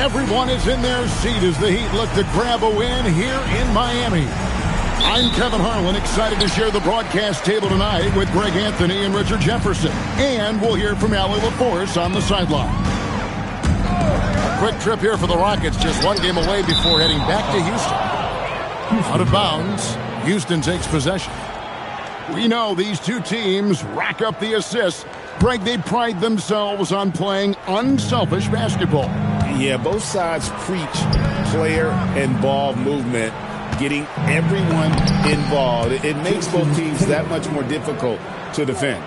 Everyone is in their seat as the Heat look to grab a win here in Miami. I'm Kevin Harlan, excited to share the broadcast table tonight with Greg Anthony and Richard Jefferson. And we'll hear from Allie LaForce on the sideline. A quick trip here for the Rockets, just one game away before heading back to Houston. Out of bounds, Houston takes possession. We know these two teams rack up the assists. Greg, they pride themselves on playing unselfish basketball. Yeah, both sides preach player and ball movement, getting everyone involved. It makes both teams that much more difficult to defend.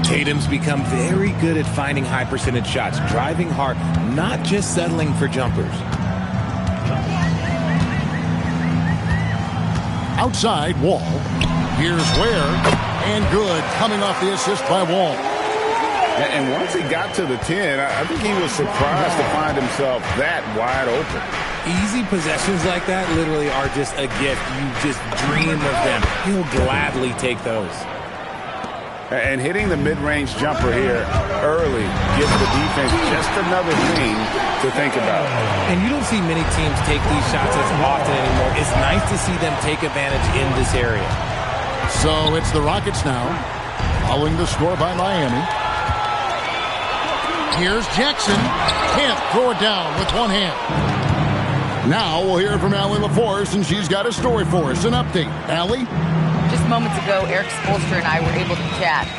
Tatum's become very good at finding high percentage shots, driving hard, not just settling for jumpers. Outside, Wall. Here's Ware. And good, coming off the assist by Wall. And once he got to the 10, I think he was surprised to find himself that wide open. Easy possessions like that literally are just a gift. You just dream of them. He'll gladly take those. And hitting the mid-range jumper here early gives the defense just another thing to think about. And you don't see many teams take these shots as often anymore. It's nice to see them take advantage in this area. So it's the Rockets now, following the score by Miami. Here's Jackson. Can't throw it down with one hand. Now we'll hear from Allie LaForce, and she's got a story for us. An update. Allie? Just moments ago, Eric Spoelstra and I were able to chat.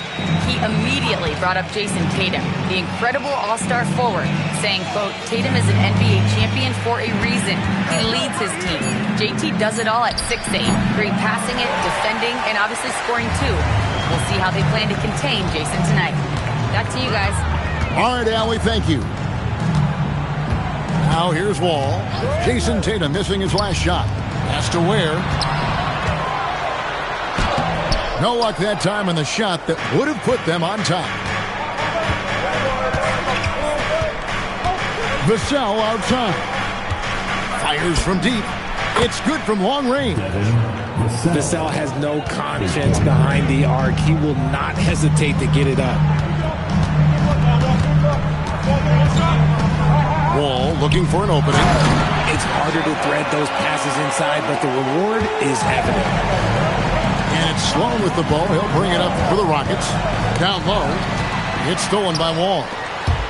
He immediately brought up Jason Tatum, the incredible all-star forward, saying, quote, Tatum is an NBA champion for a reason. He leads his team. JT does it all at 6'8", great passing it, defending, and obviously scoring too. We'll see how they plan to contain Jason tonight. Back to you guys. All right, Allie, thank you. Now here's Wall. Jason Tatum missing his last shot. Has to Ware. No luck that time in the shot that would have put them on top. Vassell outside. Fires from deep. It's good from long range. Vassell has no conscience behind the arc. He will not hesitate to get it up. Wall looking for an opening. It's harder to thread those passes inside, but the reward is evident. And it's Sloan with the ball. He'll bring it up for the Rockets. Down low. It's stolen by Wall.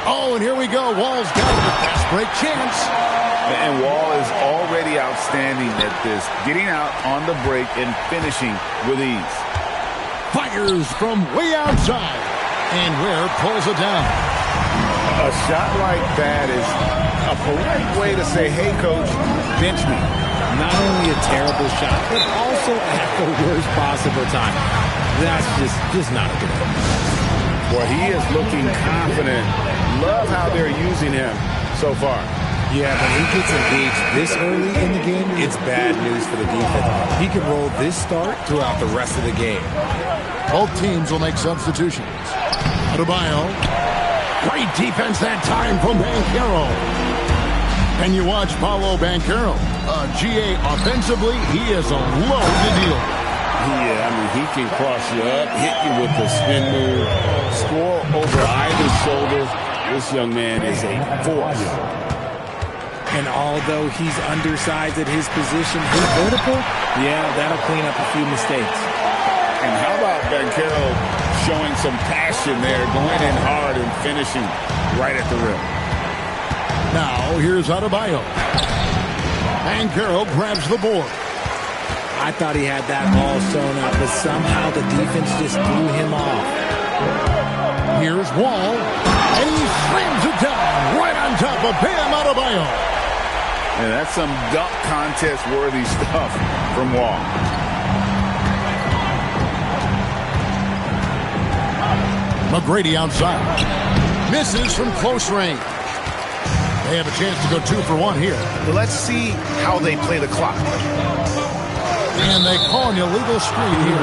Oh, and here we go. Wall's got it. Fast break chance. And Wall is already outstanding at this, getting out on the break and finishing with ease. Fires from way outside. And Ware pulls it down. A shot like that is a polite way to say, hey, coach, bench me. Not only a terrible shot, but also at the worst possible time. That's just not a good one. Well, he is looking confident. Love how they're using him so far. Yeah, when he gets engaged this early in the game, it's bad news for the defense. He can roll this start throughout the rest of the game. Both teams will make substitutions. Adebayo. Great defense that time from Banchero. And you watch Paolo Banchero. GA offensively, he is a loaded deal. Yeah, I mean, he can cross you up, hit you with the spin move, score over either shoulder. This young man is a force. And although he's undersized at his position, he's vertical, yeah, that'll clean up a few mistakes. And how about Banchero showing some passion there, going in hard and finishing right at the rim. Now, here's Adebayo. Banchero grabs the board. I thought he had that all sewn up, but somehow the defense just threw him off. Here's Wall, and he slams it down right on top of Bam Adebayo. And that's some dunk contest-worthy stuff from Wall. McGrady outside. Misses from close range. They have a chance to go 2 for 1 here. Let's see how they play the clock. And they call an illegal screen here.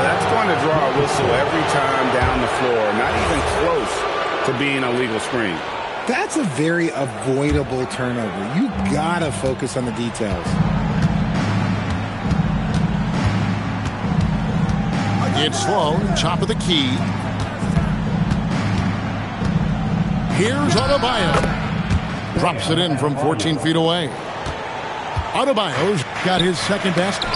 That's going to draw a whistle every time down the floor. Not even close to being a legal screen. That's a very avoidable turnover. You gotta focus on the details. It's Sloan, top of the key. Here's Adebayo. Drops it in from 14 feet away. Adebayo's got his second basket.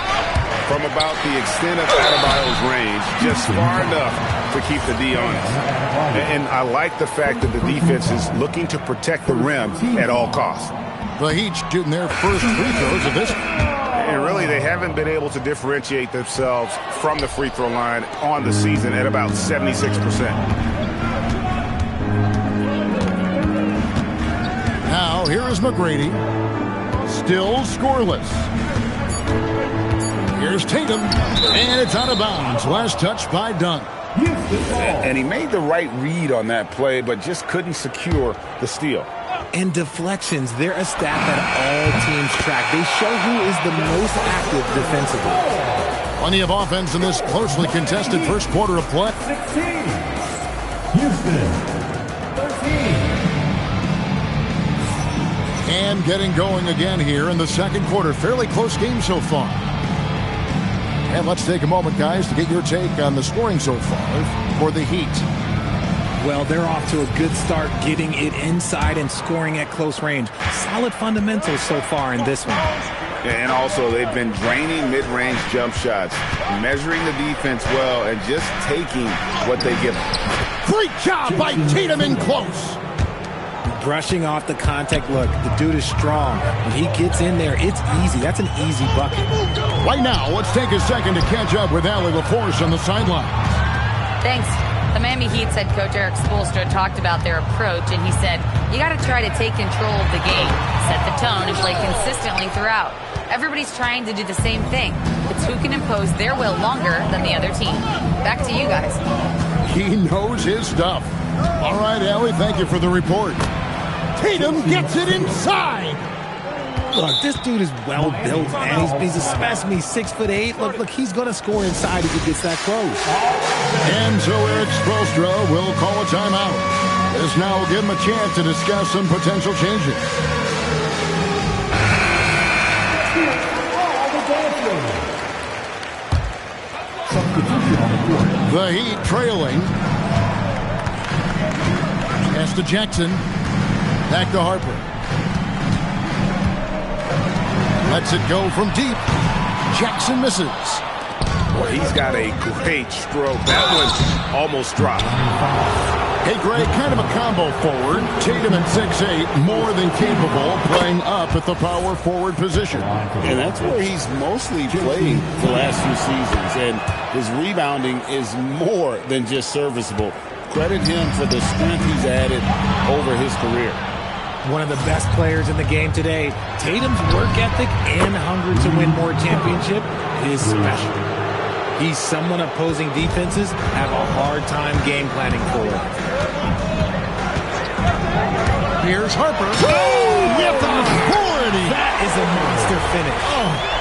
From about the extent of Adebayo's range, just far enough to keep the D honest. And I like the fact that the defense is looking to protect the rim at all costs. The Heat shooting their first free throws of this. And really, they haven't been able to differentiate themselves from the free throw line on the season at about 76%. Now, here is McGrady. Still scoreless. Here's Tatum, and it's out of bounds. Last touch by Dunn. And he made the right read on that play, but just couldn't secure the steal. And deflections, they're a stat that all teams track. They show who is the most active defensively. Plenty of offense in this closely contested first quarter of play. 16. Houston, 13. And getting going again here in the second quarter. Fairly close game so far. And let's take a moment, guys, to get your take on the scoring so far for the Heat. Well, they're off to a good start getting it inside and scoring at close range. Solid fundamentals so far in this one. And also, they've been draining mid-range jump shots, measuring the defense well, and just taking what they give them. Great job by Tatum in close. Brushing off the contact. Look, the dude is strong. When he gets in there, it's easy. That's an easy bucket. Right now, let's take a second to catch up with Allie LaForce on the sideline. Thanks. The Miami Heat's head coach Eric Spoelstra talked about their approach, and he said, you got to try to take control of the game, set the tone, and play consistently throughout. Everybody's trying to do the same thing. It's who can impose their will longer than the other team. Back to you guys. He knows his stuff. All right, Allie, thank you for the report. Tatum gets it inside. Look, this dude is well built, man. He's a specimen. He's 6'8". Look, he's going to score inside if he gets that close. And so Eric Spoelstra will call a timeout. This now will give him a chance to discuss some potential changes. The Heat trailing. Pass to Jackson. Back to Harper. Lets it go from deep. Jackson misses. Well, he's got a great stroke. That one almost dropped. Hey, Greg, kind of a combo forward. Tatum at 6'8", more than capable, playing up at the power forward position. And that's where he's mostly played the last few seasons. And his rebounding is more than just serviceable. Credit him for the strength he's added over his career. One of the best players in the game today. Tatum's work ethic and hunger to win more championship is special. He's someone opposing defenses have a hard time game planning for. Here's Harper. Oh, with authority. That is a monster finish. Oh.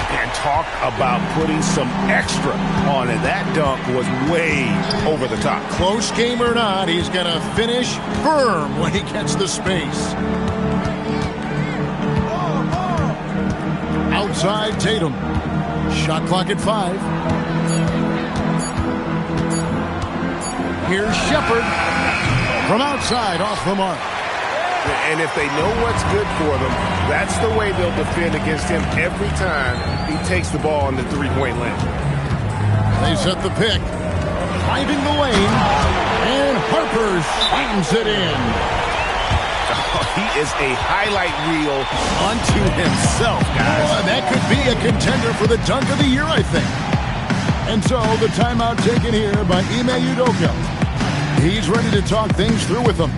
And talk about putting some extra on it. That dunk was way over the top. Close game or not, he's going to finish firm when he gets the space. Outside Tatum. Shot clock at 5. Here's Shepard. From outside, off the mark. And if they know what's good for them, that's the way they'll defend against him every time he takes the ball in the three-point lane. They set the pick. Driving the lane. And Harper slams it in. He is a highlight reel unto himself, guys. That could be a contender for the dunk of the year, I think. And so the timeout taken here by Ime Udoka. He's ready to talk things through with them.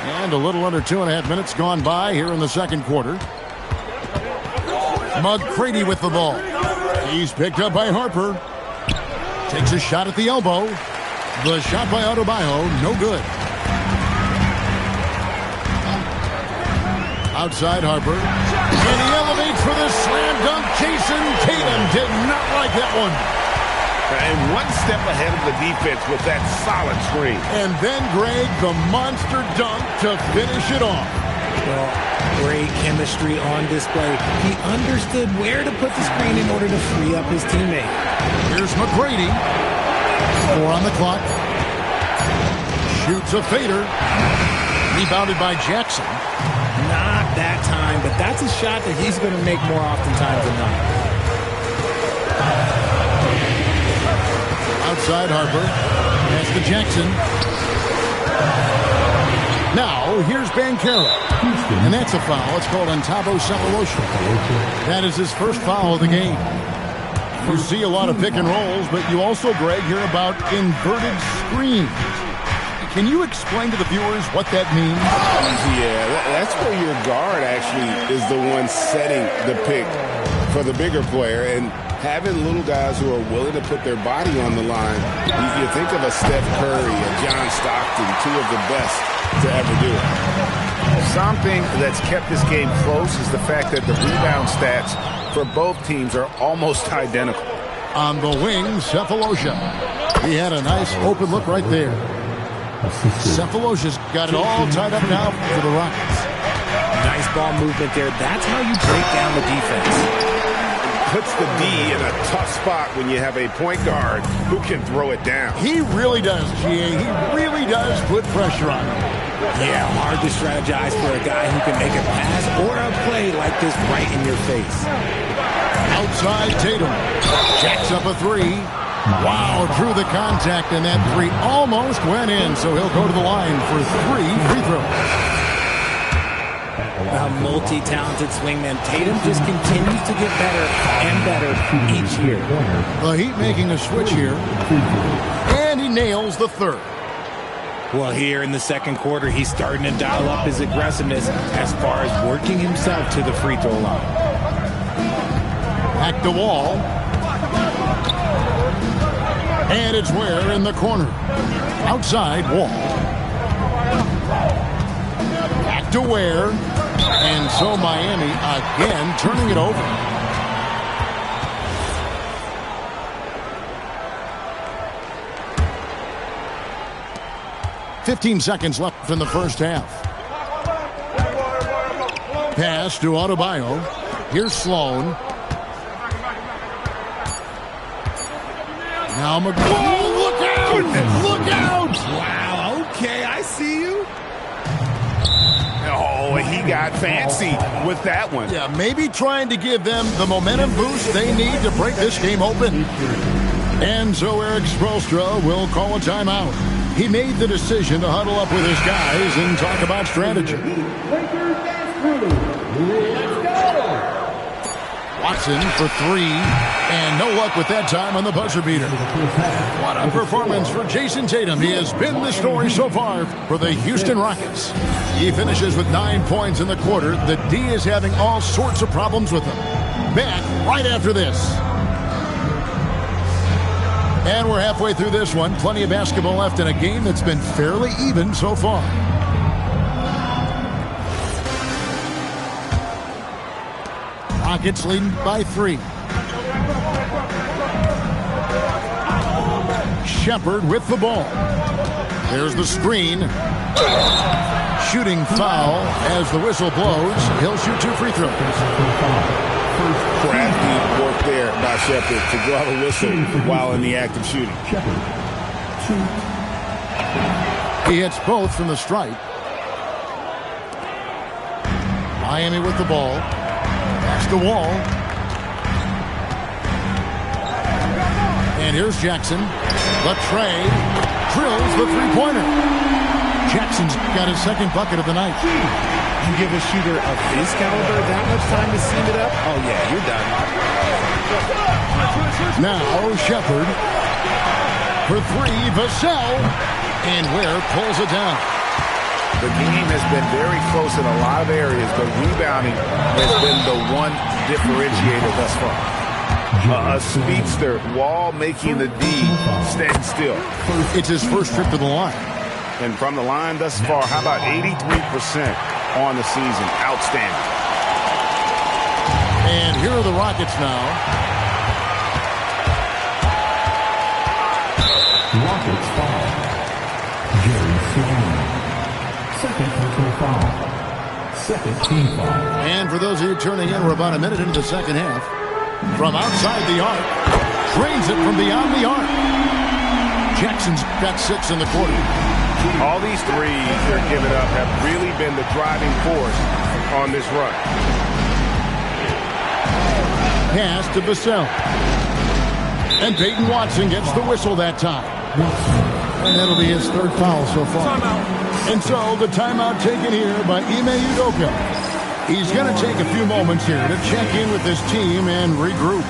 And a little under 2.5 minutes gone by here in the second quarter. McGrady with the ball. He's picked up by Harper. Takes a shot at the elbow. The shot by Adebayo, no good. Outside Harper. And he elevates for the slam dunk. Jason Tatum did not like that one. And one step ahead of the defense with that solid screen. And then, Greg, the monster dunk to finish it off. Well, great chemistry on display. He understood where to put the screen in order to free up his teammate. Here's McGrady. 4 on the clock. Shoots a fader. Rebounded by Jackson. Not that time, but that's a shot that he's going to make more oftentimes than not. Outside Harper. Pass to Jackson. Now, here's Banchero. And that's a foul. It's called on Thabo Sefolosha. That is his first foul of the game. You see a lot of pick and rolls, but you also, Greg, hear about inverted screens. Can you explain to the viewers what that means? Yeah, that's where your guard actually is the one setting the pick for the bigger player. And having little guys who are willing to put their body on the line, you think of a Steph Curry, a John Stockton, two of the best to ever do it. Something that's kept this game close is the fact that the rebound stats for both teams are almost identical. On the wing, Sefolosha. He had a nice open look right there. Sefolosha's got it all tied up now for the Rockets. Nice ball movement there. That's how you break down the defense. Puts the D in a tough spot when you have a point guard who can throw it down. He really does, GA. He really does put pressure on him. Yeah, hard to strategize for a guy who can make a pass or a play like this right in your face. Outside Tatum. Jacks up a three. Wow, drew the contact, and that three almost went in, so he'll go to the line for 3 free throws. A multi-talented swingman. Tatum just continues to get better and better each year. The Heat making a switch here, and he nails the third. Well, here in the second quarter, he's starting to dial up his aggressiveness as far as working himself to the free throw line. Back to Wall. And it's Ware in the corner. Outside, Wall. Back to Ware. And so Miami again turning it over. $15 seconds left in the first half. Pass to Adebayo. Here's Sloan. Now McCall, look out! Look out! Wow, okay, I see you. Oh, he got fancy with that one. Yeah, maybe trying to give them the momentum boost they need to break this game open. And so Eric Spoelstra will call a timeout. He made the decision to huddle up with his guys and talk about strategy. Watson for 3, and no luck with that time on the buzzer beater. What a performance for Jason Tatum. He has been the story so far for the Houston Rockets. He finishes with 9 points in the quarter. The D is having all sorts of problems with him. Back right after this. And we're halfway through this one. Plenty of basketball left in a game that's been fairly even so far. Rockets leading by 3. Shepard with the ball. There's the screen. Shooting foul as the whistle blows. He'll shoot 2 free throws. Crafty work there by Shepard to draw the whistle while in the act of shooting. He hits both from the stripe. Miami with the ball. Pass to Wall. And here's Jackson. Latrey drills the three-pointer. Jackson's got his second bucket of the night. You give a shooter of his caliber that much time to seam it up? Oh, yeah, you're done. Now Shepard for 3. Vassell. And Ware pulls it down. The game has been very close in a lot of areas, but rebounding has been the one differentiator thus far. A speedster, Wall making the D stand still. It's his first trip to the line. And from the line thus far, how about 83% on the season? Outstanding. And here are the Rockets now. Rockets foul. Jerry Sloan. Second personal foul. Second team foul. And for those of you turning in, we're about a minute into the second half. From outside the arc, drains it from beyond the arc. Jackson's got 6 in the quarter. All these threes they're giving up have really been the driving force on this run. Pass to Vassell. And Peyton Watson gets the whistle that time. And that'll be his 3rd foul so far. And so the timeout taken here by Ime Udoka. He's going to take a few moments here to check in with his team and regroup.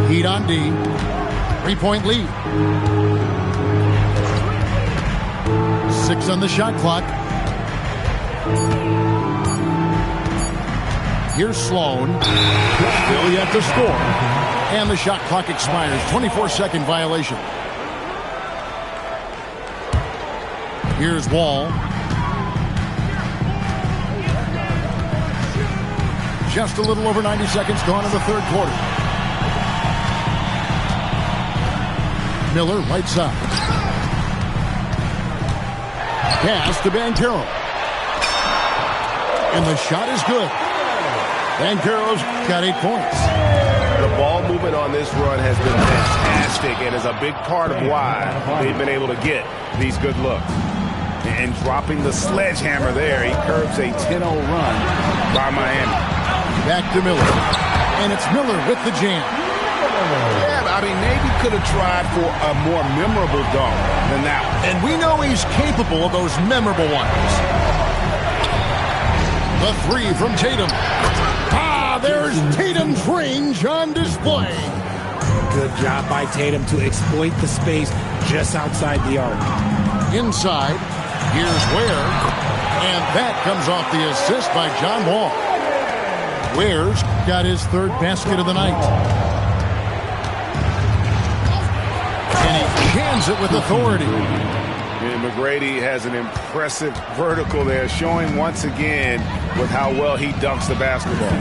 Heat on D. 3-point lead. 6 on the shot clock. Here's Sloan. Still yet to score. And the shot clock expires. 24-second violation. Here's Wall. Just a little over 90 seconds gone in the 3rd quarter. Miller, right side. Pass to Banchero. And the shot is good. Banchero's got 8 points. The ball movement on this run has been fantastic and is a big part of why they've been able to get these good looks. And dropping the sledgehammer there, he curbs a 10-0 run by Miami. Back to Miller. And it's Miller with the jam. Yeah, I mean, maybe could have tried for a more memorable dunk than that one. And we know he's capable of those memorable ones. The 3 from Tatum. There's Tatum's range on display. Good job by Tatum to exploit the space just outside the arc. Inside, here's Ware. And that comes off the assist by John Wall. Ware's got his 3rd basket of the night. And he cans it with authority. And McGrady has an impressive vertical there, showing once again with how well he dunks the basketball.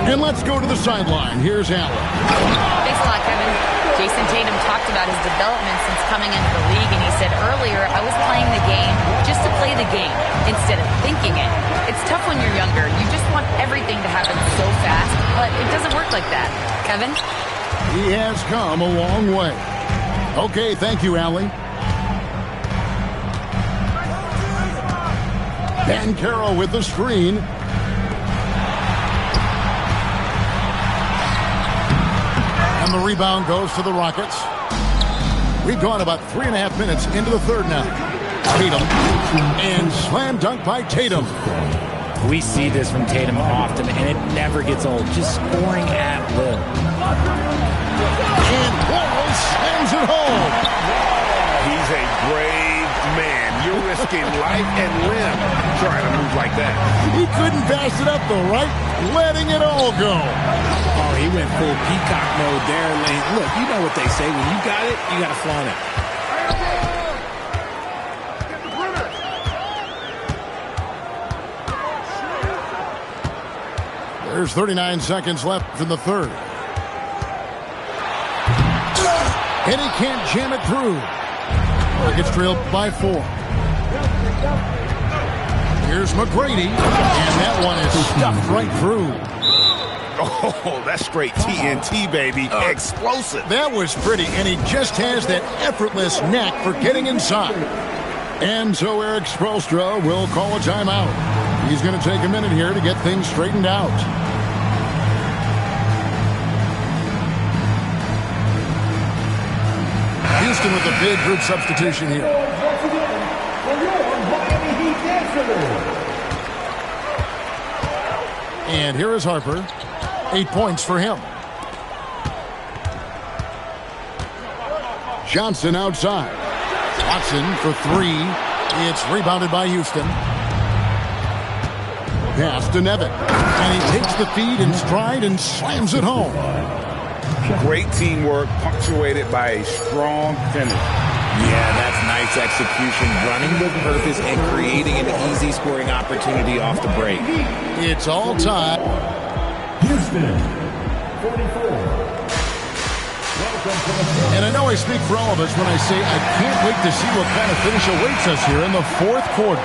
And let's go to the sideline. Here's Allen. Thanks a lot, Kevin. Jason Tatum talked about his development since coming into the league, and he said earlier, I was playing the game just to play the game instead of thinking it. It's tough when you're younger. You just want everything to happen so fast, but it doesn't work like that. Kevin? He has come a long way. Okay, thank you, Allie. Banchero with the screen. And the rebound goes to the Rockets. We've gone about 3.5 minutes into the 3rd now. Tatum. And slam dunk by Tatum. We see this from Tatum often, and it never gets old. Just scoring at will. And Wall slams it home. He's a brave man. You're risking life and limb trying to move like that. He couldn't pass it up, though, right? Letting it all go. Oh, he went full peacock mode there. Look, you know what they say. When you got it, you got to flaunt it. There's 39 seconds left in the 3rd. And he can't jam it through. Rockets trailed by 4. Here's McGrady. And that one is stuffed right through. Oh, that's straight TNT, baby. Explosive. That was pretty, and he just has that effortless knack for getting inside. And so Eric Spoelstra will call a timeout. He's going to take a minute here to get things straightened out. Houston with a big group substitution here. And here is Harper. 8 points for him. Johnson outside. Watson for 3. It's rebounded by Houston. Pass to Nevin. And he takes the feed in stride and slams it home. Great teamwork punctuated by a strong finish. Yeah, that's nice execution, running with purpose and creating an easy scoring opportunity off the break. It's all time. Houston, 44. And I know I speak for all of us when I say I can't wait to see what kind of finish awaits us here in the fourth quarter.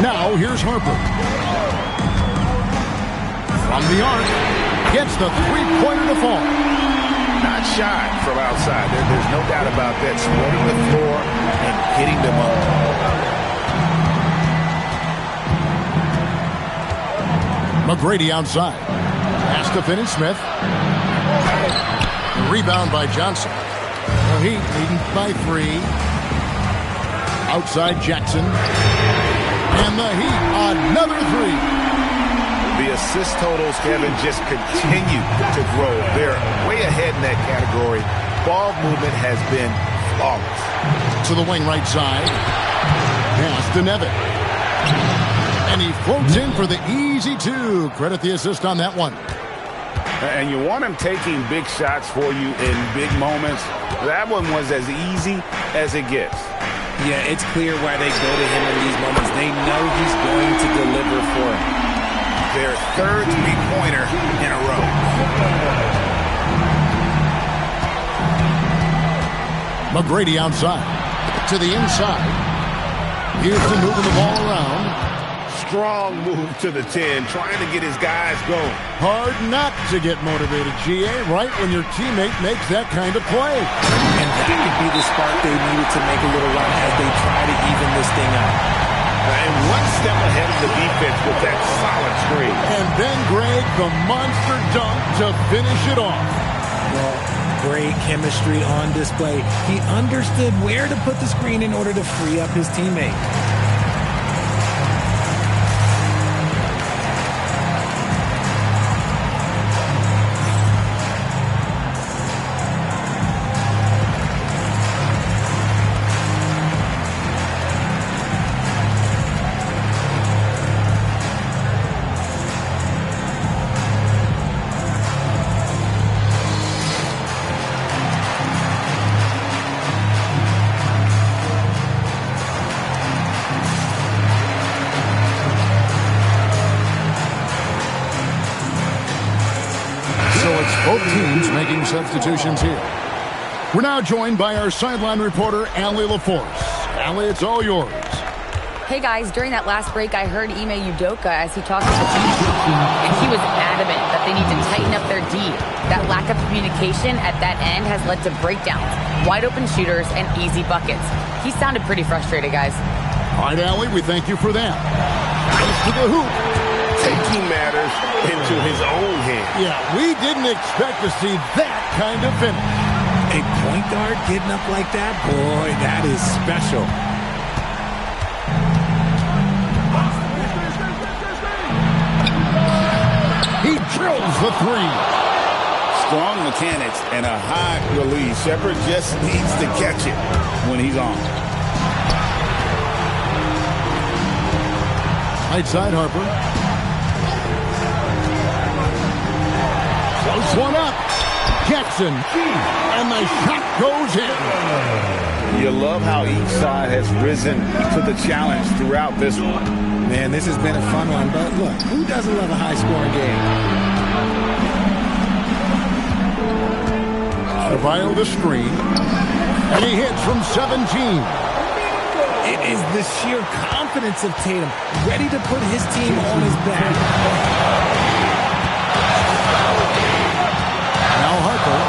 Now, here's Harper. From the arc, gets the three-pointer to fall. Not shy from outside. There's no doubt about that. Spreading the floor and hitting them up. McGrady outside. Pass to Finney-Smith. Rebound by Johnson. The Heat leading by 3. Outside Jackson. And the Heat, another 3. The assist totals, Kevin, just continue to grow. They're way ahead in that category. Ball movement has been flawless. To the wing right side. Pass to Nevin. And he floats in for the easy 2. Credit the assist on that one. And you want him taking big shots for you in big moments. That one was as easy as it gets. Yeah, it's clear why they go to him in these moments. They know he's going to deliver for them. Their third three-pointer in a row. McGrady outside. To the inside. Houston moving the ball around. Strong move to the 10, trying to get his guys going. Hard not to get motivated, GA, right when your teammate makes that kind of play. And that could be the spark they needed to make a little run as they try to even this thing out. And one step ahead of the defense with that solid screen. And then, Greg, the monster dunk to finish it off. Well, great chemistry on display. He understood where to put the screen in order to free up his teammate. Both teams making substitutions here. We're now joined by our sideline reporter, Allie LaForce. Allie, it's all yours. Hey guys, during that last break, I heard Ime Udoka as he talked to the team, and he was adamant that they need to tighten up their D. That lack of communication at that end has led to breakdowns, wide open shooters, and easy buckets. He sounded pretty frustrated, guys. All right, Allie, we thank you for that. Nice to the hoop. Taking matters into his own hands. Yeah, we didn't expect to see that kind of finish. A point guard getting up like that? Boy, that is special. He drills the 3. Strong mechanics and a high release. Shepherd just needs to catch it when he's on. Right side, Harper. Close one up. Jackson. And the shot goes in. You love how each side has risen to the challenge throughout this one. Man, this has been a fun one. But look, who doesn't love a high-scoring game? Surveil the screen. And he hits from 17. It is the sheer confidence of Tatum, ready to put his team on his back. Now Harper.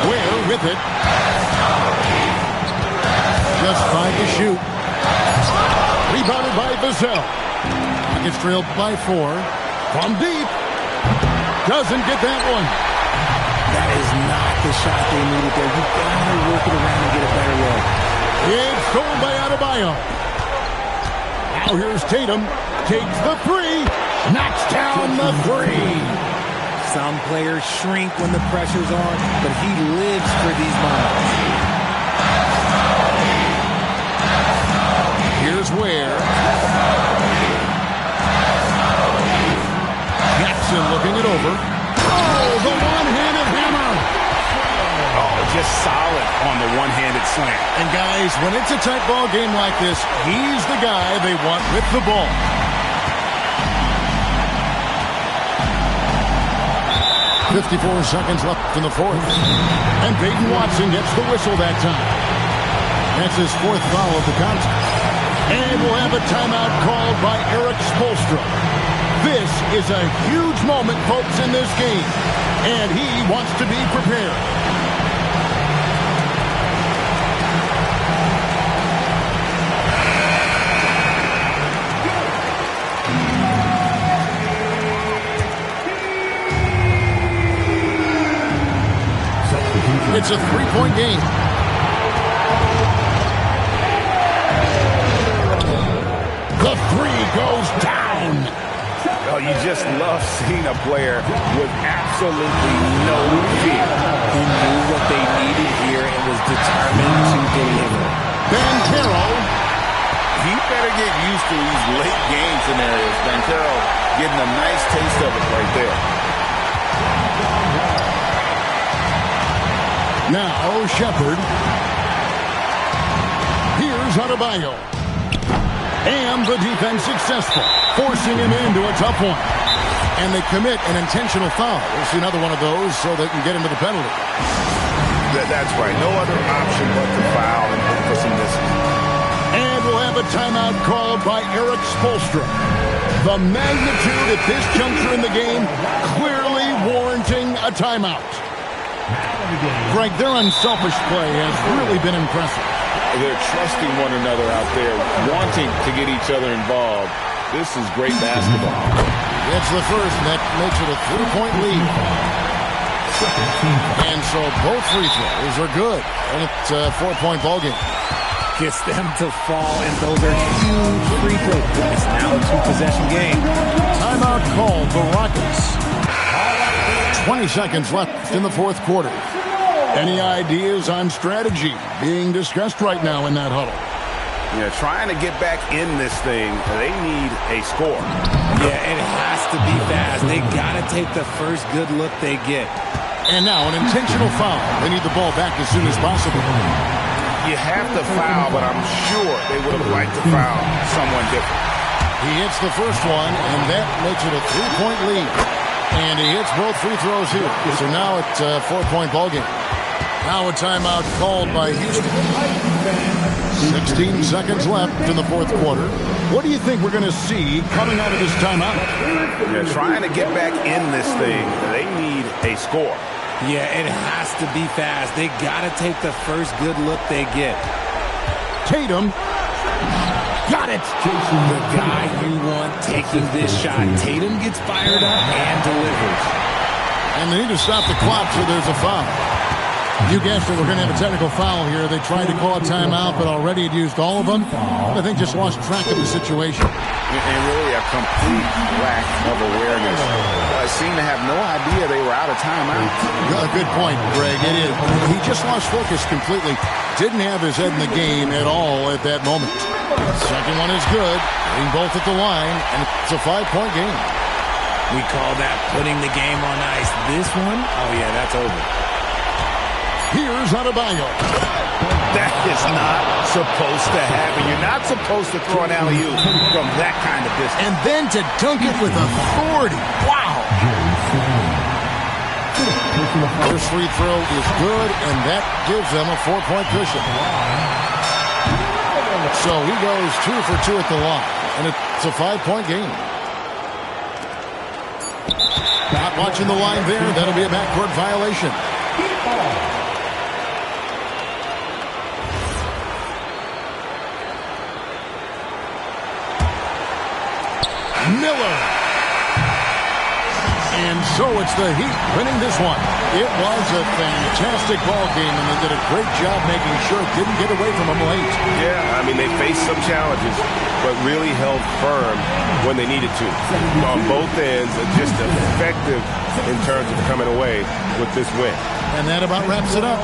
Ware with it. Just 5 to shoot. Rebounded by Vassell. Gets trailed by 4. From deep. Doesn't get that one. That is not the shot they needed there. You've got to work it around and get a better look. It's stolen by Adebayo. Now here's Tatum. Takes the 3. Knocks down the 3. Some players shrink when the pressure's on, but he lives for these moments. Here's Ware. Jackson looking it over. Oh, the one-handed hammer. Oh, just solid on the one-handed slam. And guys, when it's a tight ball game like this, he's the guy they want with the ball. 54 seconds left in the fourth. And Peyton Watson gets the whistle that time. That's his fourth foul of the contest. And we'll have a timeout called by Erik Spoelstra. This is a huge moment, folks, in this game. And he wants to be prepared. It's a three-point game. The three goes down. Oh, you just love seeing a player with absolutely no fear. He knew what they needed here and was determined to deliver. Banchero. He better get used to these late game scenarios. Banchero getting a nice taste of it right there. Now Shepard. Here's Adebayo. And the defense successful, forcing him into a tough one. And they commit an intentional foul. We'll see another one of those so they can get into the penalty. That's right. No other option but to foul and hope for some misses. And we'll have a timeout called by Erik Spoelstra. The magnitude at this juncture in the game clearly warranting a timeout. Greg, their unselfish play has really been impressive. They're trusting one another out there, wanting to get each other involved. This is great basketball. It's the first, and that makes it a three-point lead. And so both free throws are good. And it's a four-point ballgame. Gets them to fall, and those are huge free throws. It's now a two-possession game. Timeout called the Rockets. 20 seconds left in the fourth quarter. Any ideas on strategy being discussed right now in that huddle? Yeah, trying to get back in this thing, they need a score. Yeah, it has to be fast. They got to take the first good look they get. And now an intentional foul. They need the ball back as soon as possible. You have to foul, but I'm sure they would have liked to foul someone different. He hits the first one, and that makes it a three-point lead. And he hits both free throws here. So now it's a four-point ballgame. Now a timeout called by Houston. 16 seconds left in the fourth quarter. What do you think we're going to see coming out of this timeout? They're trying to get back in this thing. They need a score. Yeah, it has to be fast. They got to take the first good look they get. Tatum. Got it. The guy you want taking this shot. Tatum gets fired up and delivers. And they need to stop the clock, so there's a foul. You guessed it, we're going to have a technical foul here. They tried to call a timeout, but already had used all of them. I think just lost track of the situation. And really a complete lack of awareness. Seemed to have no idea they were out of timeout. Good point, Greg. It is. He just lost focus completely. Didn't have his head in the game at all at that moment. Second one is good. Getting both at the line, and it's a 5-point game. We call that putting the game on ice. This one, oh yeah, that's over. Here's Adebayo. That is not supposed to happen. You're not supposed to throw an alley-oop from that kind of distance. And then to dunk it with authority. Wow. First free throw is good, and that gives them a 4-point cushion. So he goes 2 for 2 at the line, and it's a 5-point game. Not watching the line there. That'll be a backcourt violation. Miller. And so it's the Heat winning this one. It was a fantastic ball game, and they did a great job making sure it didn't get away from them late. Yeah, I mean, they faced some challenges, but really held firm when they needed to. On both ends, just effective in terms of coming away with this win. And that about wraps it up.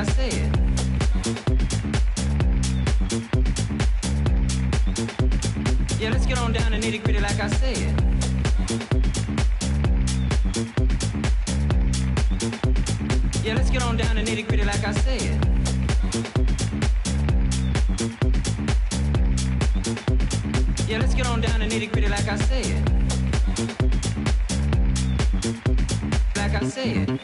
said. Yeah, let's get on down to nitty gritty like I said. Yeah, let's get on down to nitty gritty like I said. Yeah, let's get on down to nitty gritty like I said. Like I said.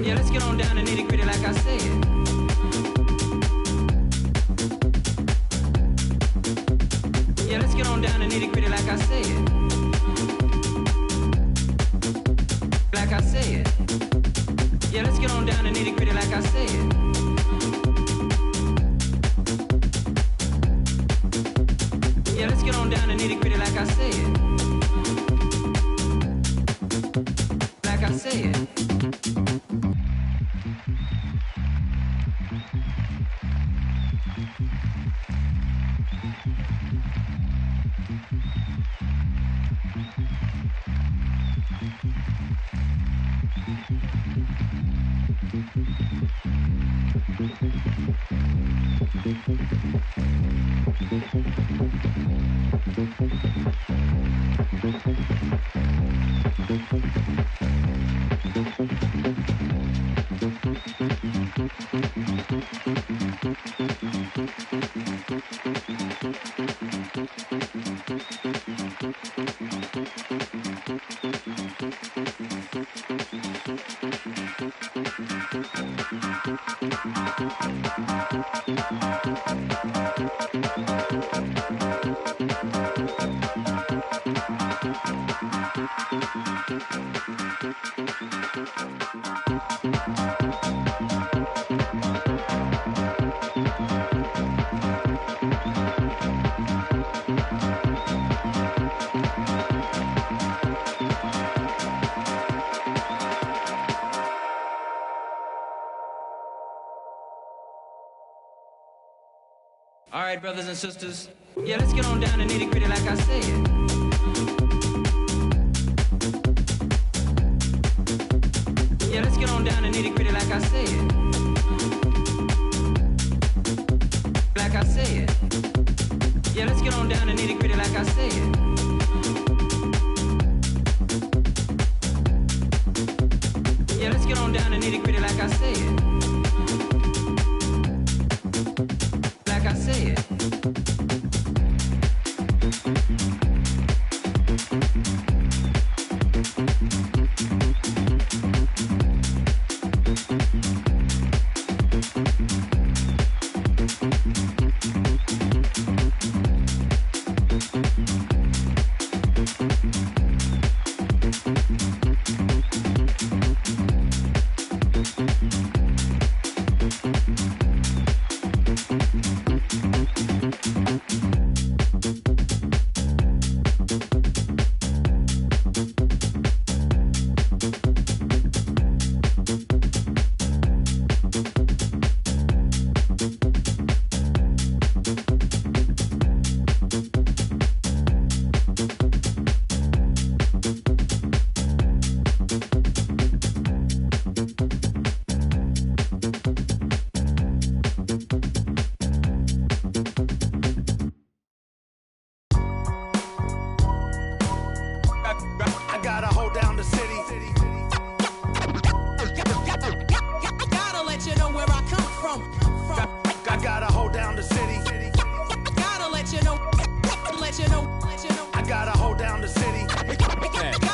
Yeah, let's get on down to nitty gritty like I said. Yeah, let's get on down to nitty gritty like I said. Like I said. Yeah, let's get on down to nitty gritty like I said. Yeah, let's get on down to nitty gritty like I said. Like I said. All right, brothers and sisters. Yeah, let's get on down to nitty gritty like I said. Yeah, let's get on down to nitty gritty like I said. Like I said. Yeah, let's get on down to nitty gritty like I said. Yeah, let's get on down to nitty gritty like I said. Like I said.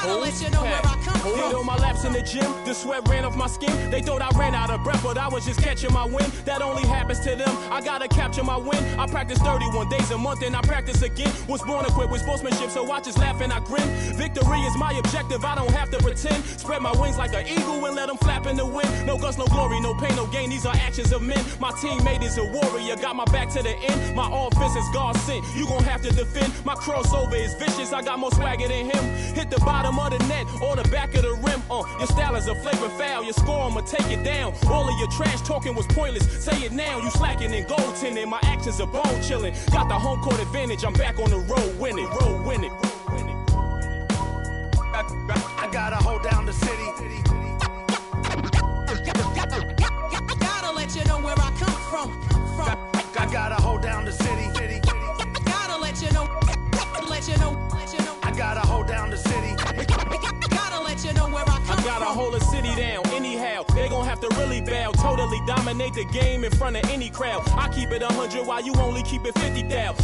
Gotta let you know where I come from. Did all my laps in the gym, the sweat ran off my skin. They thought I ran out of breath, but I was just catching my wind. That only happens to them. I gotta capture my win. I practice 31 days a month and I practice again. Was born equipped with sportsmanship, so I just laugh and I grin. Victory is my objective, I don't have to pretend. Spread my wings like an eagle and let them flap in the wind. No guts, no glory, no pain, no gain. These are actions of men. My teammate is a warrior, got my back to the end. My offense is God sent. You gon' have to defend. My crossover is vicious, I got more swagger than him. Hit the bottom of the net or the back of the rim. Your style is a flavor foul. Your score, I'ma take it down. All of your trash talking was pointless. Say it now, you slacking in goaltending. My actions are bone chilling. Got the home court advantage. I'm back on the road winning. I gotta hold down the city. Gotta let you know where I come from. I gotta hold down the city. Gotta let you know. I gotta hold down the city. Gotta let you know where I come from. I gotta hold a city down. Anyhow, they gon' have to really bow. Totally dominate the game in front of any crowd. I keep it 100 while you only keep it 50 down.